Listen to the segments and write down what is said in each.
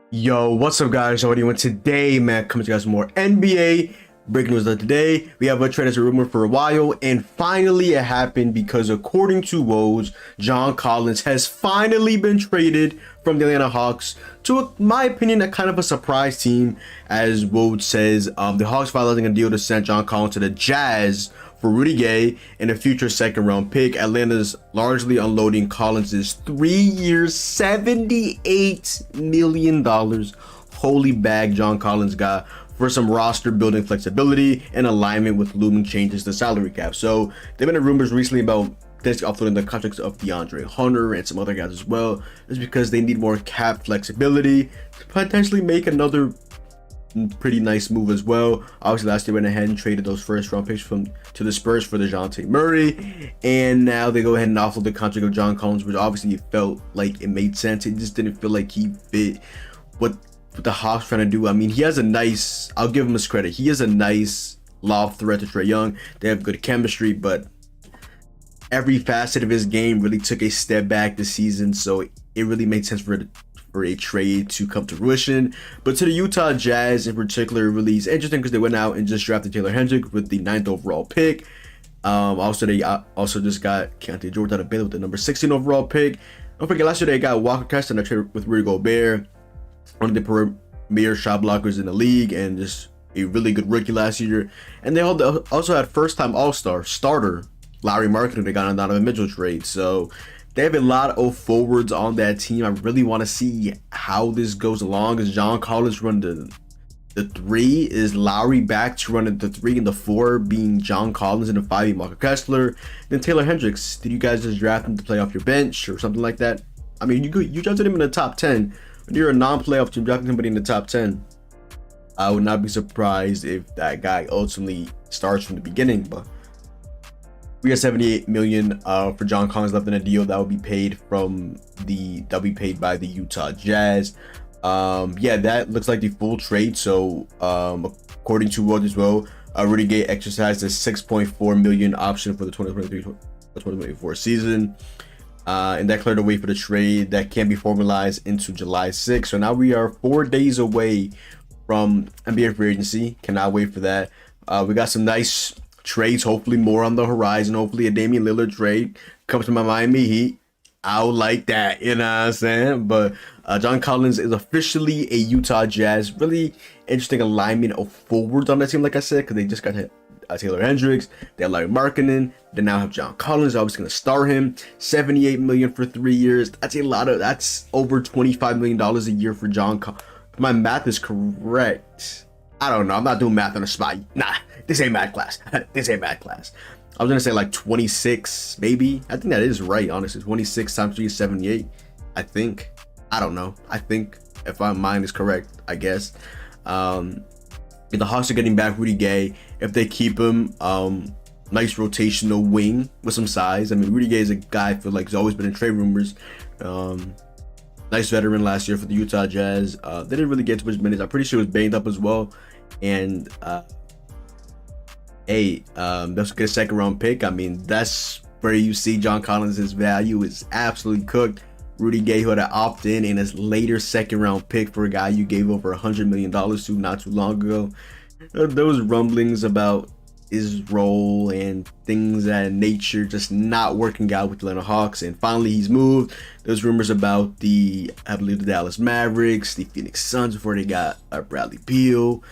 Yo, what's up, guys? How are you doing today, man? Coming to you guys with more NBA breaking news of today. We have a trade as a rumor for a while, and finally it happened because according to Woj, John Collins has finally been traded from the Atlanta Hawks to, my opinion, a kind of a surprise team. As Woj says, the Hawks finalizing a deal to send John Collins to the Jazz for Rudy Gay and a future second-round pick. Atlanta's largely unloading Collins' 3 years, $78 million. Holy bag John Collins got for some roster building flexibility and alignment with looming changes to salary cap. So there have been rumors recently about this offloading the contracts of DeAndre Hunter and some other guys as well. It's because they need more cap flexibility to potentially make another pretty nice move as well. Obviously last year went ahead and traded those first round picks to the Spurs for DeJounte Murray, and now they go ahead and offload the contract of John Collins, which obviously felt like it made sense. It just didn't feel like he fit what the Hawks trying to do. I mean, he has a nice, I'll give him his credit, he has a nice lob threat to Trae Young. They have good chemistry, but every facet of his game really took a step back this season, so it really made sense for a trade to come to fruition. But to the Utah Jazz in particular, really is interesting because they went out and just drafted Taylor Hendricks with the 9th overall pick. Also they also just got Keontae George out of Baylor with the number 16 overall pick. Don't forget, last year they got Walker Kessler in a trade with Rudy Gobert, one of the premier shot blockers in the league, and just a really good rookie last year. And they also had first-time All-Star starter Lauri Markkanen. They got on Donovan Mitchell trade. So they have a lot of forwards on that team. I really want to see how this goes along. Is John Collins run the 3? Is Lowry back to run the 3 and the 4 being John Collins and the 5 being Walker Kessler? Then Taylor Hendricks, did you guys just draft him to play off your bench or something like that? I mean, you drafted him in the top 10. When you're a non-playoff team drafting somebody in the top 10, I would not be surprised if that guy ultimately starts from the beginning. But we got $78 million for John Collins left in a deal that will be paid that'll be paid by the Utah Jazz. Yeah, that looks like the full trade. So according to Woj as well, Rudy Gay exercised a $6.4 million option for the 2023-2024 season, and that cleared the way for the trade that can be formalized into July 6th. So now we are 4 days away from NBA free agency. Cannot wait for that. We got some nice trades, hopefully more on the horizon. Hopefully a Damian Lillard trade comes to my Miami Heat. I'll like that, you know what I'm saying? But John Collins is officially a Utah Jazz. Really interesting alignment of forwards on that team, like I said, because they just got Taylor Hendricks, they have Lauri Markkanen, they now have John Collins. Obviously going to star him. $78 million for 3 years. That's over $25 million a year for John Collins. My math is correct. I don't know. I'm not doing math on the spot. Nah, this ain't math class. This ain't math class. I was gonna say like 26, maybe. I think that is right, honestly. 26 times 3 is 78. I think. I don't know. I think if my mind is correct, I guess. If the Hawks are getting back Rudy Gay, if they keep him, nice rotational wing with some size. I mean, Rudy Gay is a guy I feel like he's always been in trade rumors. Nice veteran last year for the Utah Jazz. They didn't really get too much minutes. I'm pretty sure he was banged up as well. And let's get a second round pick. I mean, that's where you see John Collins' value is absolutely cooked. Rudy Gay, who had to opt in his later second round pick for a guy you gave over $100 million to not too long ago. There was rumblings about his role and things of that nature just not working out with the Atlanta Hawks, and finally he's moved. There's rumors about I believe the Dallas Mavericks, the Phoenix Suns before they got Bradley Beal,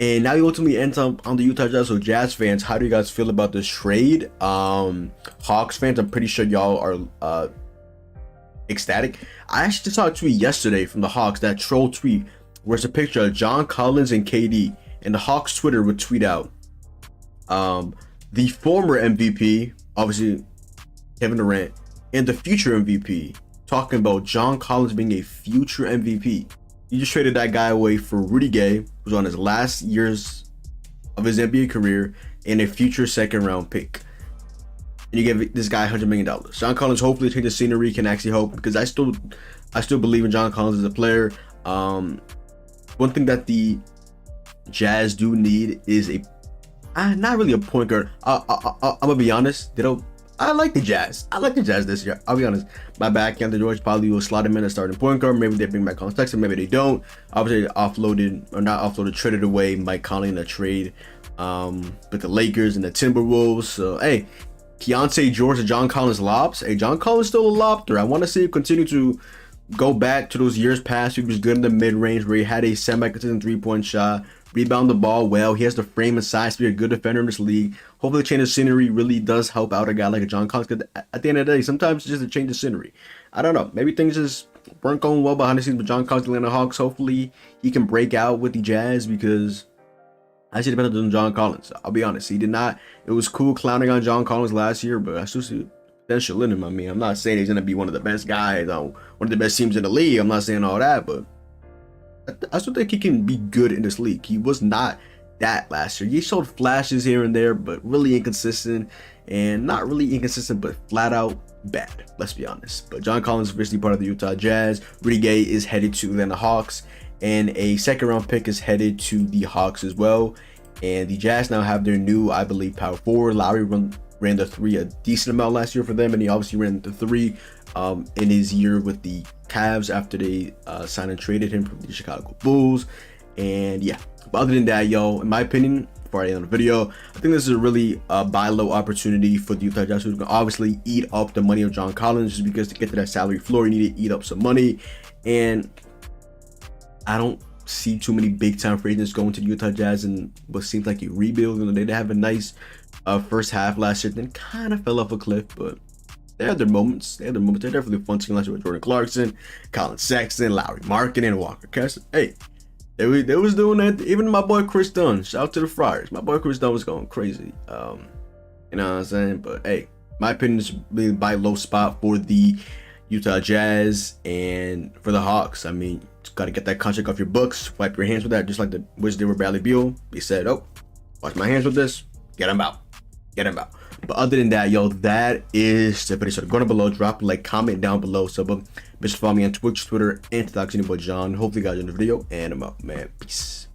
and now he ultimately ends up on the Utah Jazz. So Jazz fans, how do you guys feel about this trade? Hawks fans, I'm pretty sure y'all are ecstatic. I actually just saw a tweet yesterday from the Hawks, that troll tweet where it's a picture of John Collins and KD, and the Hawks Twitter would tweet out the former MVP, obviously Kevin Durant, and the future MVP, talking about John Collins being a future MVP. You just traded that guy away for Rudy Gay, who's on his last years of his NBA career, and a future second round pick. And you give this guy $100 million. John Collins hopefully change the scenery, can actually help, because I still believe in John Collins as a player. One thing that the Jazz do need is not really a point guard. I'm gonna be honest. I I like the Jazz. I like the Jazz this year. I'll be honest. My back, Anthony George probably will slot him in as starting point guard. Maybe they bring back Colin Sexton. Maybe they don't. Obviously, traded away Mike Conley in a trade with the Lakers and the Timberwolves. So, hey, Keontae George and John Collins lobs. Hey, John Collins still a lob threat. I want to see him continue to go back to those years past. He was good in the mid-range where he had a semi-consistent three-point shot, rebound the ball well. He has the frame and size to be a good defender in this league. Hopefully, the change of scenery really does help out a guy like a John Collins. Because at the end of the day, sometimes it's just a change of scenery. I don't know. Maybe things just weren't going well behind the scenes with John Collins, the Atlanta Hawks. Hopefully, he can break out with the Jazz because I see the better than John Collins. I'll be honest. He did not. It was cool clowning on John Collins last year, but I still see potential in him. I mean, I'm not saying he's going to be one of the best guys on one of the best teams in the league. I'm not saying all that, but I still think he can be good in this league. He was not that last year. He showed flashes here and there, but really inconsistent, and not really inconsistent, but flat out bad. Let's be honest. But John Collins is officially part of the Utah Jazz. Rudy Gay is headed to the Atlanta Hawks, and a second-round pick is headed to the Hawks as well. And the Jazz now have their new, I believe, power forward. Lowry ran the three a decent amount last year for them, and he obviously ran the three in his year with the Cavs after they signed and traded him from the Chicago Bulls. And yeah, but other than that, yo, in my opinion, before I end the video, I think this is a really buy low opportunity for the Utah Jazz, who can obviously eat up the money of John Collins, just because to get to that salary floor, you need to eat up some money. And I don't see too many big time free agents going to the Utah Jazz and what seems like a rebuild. You know, they did have a nice first half last year, then kind of fell off a cliff, but they had their moments. They're definitely a fun team last year with Jordan Clarkson, Colin Sexton, Lowry Markkanen, and Walker Kessler. Hey, they was doing that. Even my boy Chris Dunn, shout out to the Friars. My boy Chris Dunn was going crazy. You know what I'm saying? But hey, my opinion is really buy low spot for the Utah Jazz and for the Hawks. I mean, just got to get that contract off your books, wipe your hands with that, just like the Wizards did with Bradley Beal. He said, "Oh, wash my hands with this, get him out." But other than that, yo, that is the video. So go down below, drop a like, comment down below, make sure to follow me on Twitch, Twitter, and TikTok. Your boy John. Hopefully, you guys enjoyed the video, and I'm out, man. Peace.